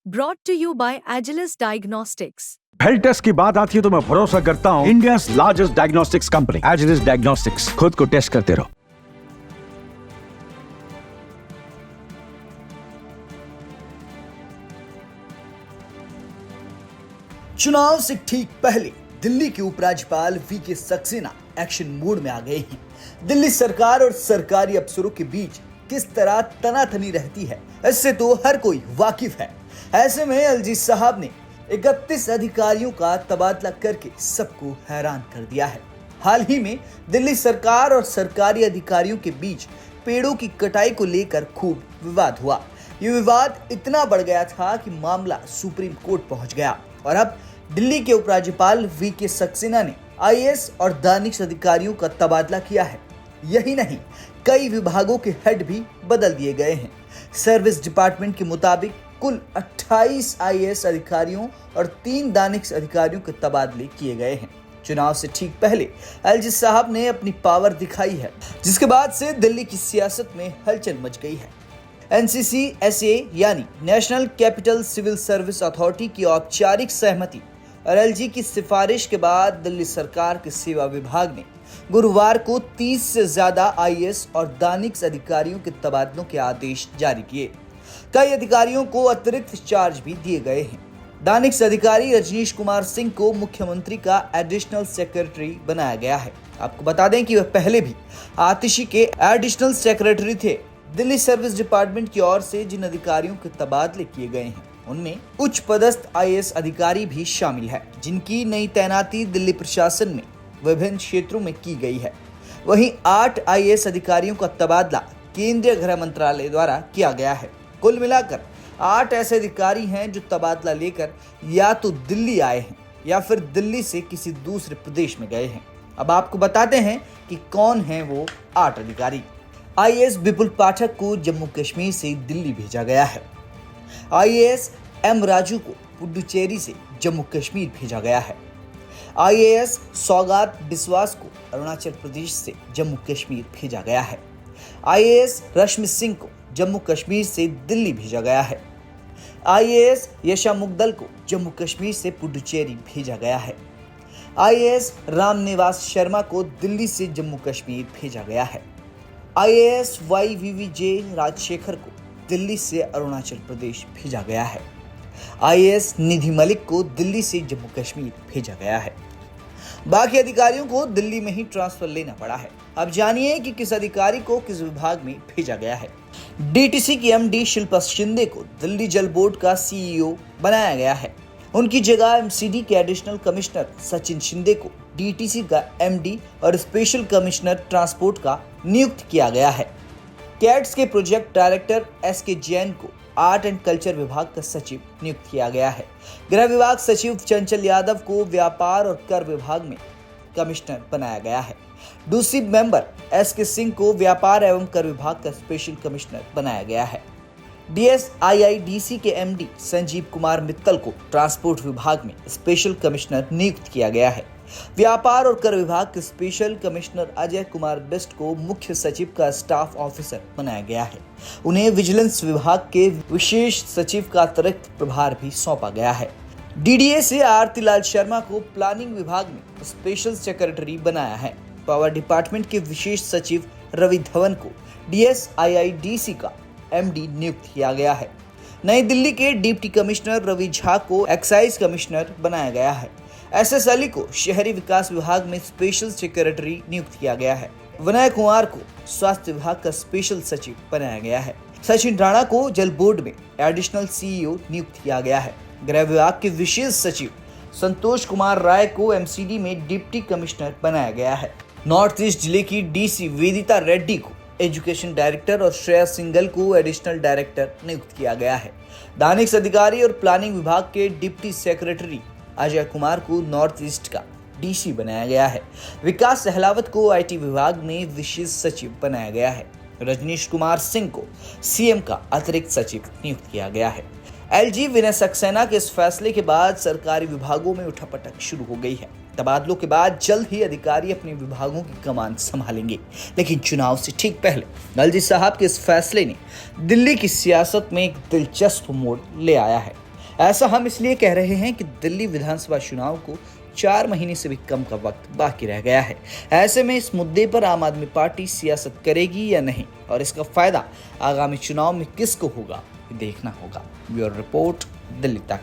Brought to you by Agilus Diagnostics. Health test की बात आती है तो मैं भरोसा करता हूँ India largest diagnostics company Agilus Diagnostics. खुद को टेस्ट करते रहो। चुनाव से ठीक पहले दिल्ली के उपराज्यपाल वीके सक्सेना एक्शन मोड में आ गए हैं। दिल्ली सरकार और सरकारी अफसरों के बीच किस तरह तनातनी रहती है, इससे तो हर कोई वाकिफ है। ऐसे में एलजी साहब ने 31 अधिकारियों का तबादला करके सबको हैरान कर दिया है। हाल ही में दिल्ली सरकार और सरकारी अधिकारियों के बीच पेड़ों की कटाई को लेकर खूब विवाद हुआ। ये विवाद इतना बढ़ गया था कि मामला सुप्रीम कोर्ट पहुंच गया और अब दिल्ली के उपराज्यपाल वीके सक्सेना ने आईएएस और दानिश अधिकारियों का तबादला किया है। यही नहीं, कई विभागों के हेड भी बदल दिए गए हैं। सर्विस डिपार्टमेंट के मुताबिक कुल 28 आईएएस अधिकारियों और 3 दानिश अधिकारियों के तबादले किए गए हैं। चुनाव से ठीक पहले एलजी साहब ने अपनी पावर दिखाई है, जिसके बाद से दिल्ली की सियासत में हलचल मच गई है। एनसीसीएसए यानी national capital civil service authority की औपचारिक सहमति और एलजी की सिफारिश के बाद दिल्ली सरकार के सेवा विभाग ने गुरुवार को 30 से ज्यादा आईएएस और दानिश अधिकारियों के तबादलों के आदेश जारी किए। कई अधिकारियों को अतिरिक्त चार्ज भी दिए गए हैं। दानिश अधिकारी रजनीश कुमार सिंह को मुख्यमंत्री का एडिशनल सेक्रेटरी बनाया गया है। आपको बता दें कि वह पहले भी आतिशी के एडिशनल सेक्रेटरी थे। दिल्ली सर्विस डिपार्टमेंट की ओर से जिन अधिकारियों के तबादले किए गए हैं उनमें उच्च पदस्थ आईएएस अधिकारी भी शामिल है, जिनकी नई तैनाती दिल्ली प्रशासन में विभिन्न क्षेत्रों में की गई है। वहीं 8 आईएएस अधिकारियों का तबादला केंद्रीय गृह मंत्रालय द्वारा किया गया है। कुल मिलाकर 8 ऐसे अधिकारी हैं जो तबादला लेकर या तो दिल्ली आए हैं या फिर दिल्ली से किसी दूसरे प्रदेश में गए हैं। अब आपको बताते हैं कि कौन हैं वो 8 अधिकारी। आईएएस विपुल पाठक को जम्मू कश्मीर से दिल्ली भेजा गया है। आईएएस एम राजू को पुडुचेरी से जम्मू कश्मीर भेजा गया है। आईएएस सौगात बिस्वास को अरुणाचल प्रदेश से जम्मू कश्मीर भेजा गया है। आईएएस रश्मि सिंह को जम्मू कश्मीर से दिल्ली भेजा गया है। आईएएस यशा मुग्दल को जम्मू कश्मीर से पुडुचेरी भेजा गया है। आईएएस रामनिवास शर्मा को दिल्ली से जम्मू कश्मीर भेजा गया है। आईएएस वाईवीवीजे राजशेखर को दिल्ली से अरुणाचल प्रदेश भेजा गया है। आईएएस निधि मलिक को दिल्ली से जम्मू कश्मीर भेजा गया है। बाकी अधिकारियों को दिल्ली में ही ट्रांसफर लेना पड़ा है। अब जानिए कि किस अधिकारी को किस विभाग में भेजा गया है। डीटीसी की एमडी शिल्पा शिंदे को दिल्ली जल बोर्ड का सीईओ बनाया गया है। उनकी जगह एमसीडी के एडिशनल कमिश्नर सचिन शिंदे को डीटीसी का एमडी और स्पेशल कमिश्नर ट्रांसपोर्ट का नियुक्त किया गया है। कैट्स के प्रोजेक्ट डायरेक्टर एसके जैन को आर्ट एंड कल्चर विभाग का सचिव नियुक्त किया गया है। गृह विभाग सचिव चंचल यादव को व्यापार और कर विभाग में कमिश्नर बनाया गया है। दूसरी मेंबर एसके सिंह को व्यापार एवं कर विभाग का स्पेशल कमिश्नर बनाया गया है। डीएसआईआईडीसी के एमडी संजीव कुमार मित्तल को ट्रांसपोर्ट विभाग में स्पेशल कमिश्नर नियुक्त किया गया है। व्यापार और कर विभाग के स्पेशल कमिश्नर अजय कुमार बिस्ट को मुख्य सचिव का स्टाफ ऑफिसर बनाया गया है। उन्हें विजिलेंस विभाग के विशेष सचिव का अतिरिक्त प्रभार भी सौंपा गया है। डीडीए से आरती लाल शर्मा को प्लानिंग विभाग में स्पेशल सेक्रेटरी बनाया है। पावर डिपार्टमेंट के विशेष सचिव रवि धवन को डीएसआईआईडीसी का एमडी नियुक्त किया गया है। नई दिल्ली के डिप्टी कमिश्नर रवि झा को एक्साइज कमिश्नर बनाया गया है। एसएस अली को शहरी विकास विभाग में स्पेशल सेक्रेटरी नियुक्त किया गया है। विनय कुमार को स्वास्थ्य विभाग का स्पेशल सचिव बनाया गया है। सचिन राणा को जल बोर्ड में एडिशनल सीईओ नियुक्त किया गया है। गृह विभाग के विशेष सचिव संतोष कुमार राय को एमसीडी में डिप्टी कमिश्नर बनाया गया है। नॉर्थ ईस्ट जिले की डीसी वेदिता रेड्डी को एजुकेशन डायरेक्टर और श्रेया सिंगल को एडिशनल डायरेक्टर नियुक्त किया गया है। दानिश अधिकारी और प्लानिंग विभाग के डिप्टी सेक्रेटरी अजय कुमार को नॉर्थ ईस्ट का डीसी बनाया गया है। विकास सहलावत को आईटी विभाग में विशेष सचिव बनाया गया है। रजनीश कुमार सिंह को सीएम का अतिरिक्त सचिव नियुक्त किया गया है। एलजी विनय सक्सेना के इस फैसले के बाद सरकारी विभागों में उठापटक शुरू हो गई है। तबादलों के बाद जल्द ही अधिकारी अपने विभागों की कमान संभालेंगे, लेकिन चुनाव से ठीक पहले एलजी साहब के इस फैसले ने दिल्ली की सियासत में एक दिलचस्प मोड़ ले आया है। ऐसा हम इसलिए कह रहे हैं कि दिल्ली विधानसभा चुनाव को 4 महीने से भी कम का वक्त बाकी रह गया है। ऐसे में इस मुद्दे पर आम आदमी पार्टी सियासत करेगी या नहीं और इसका फायदा आगामी चुनाव में किसको होगा, ये देखना होगा। ब्यूरो रिपोर्ट, दिल्ली तक।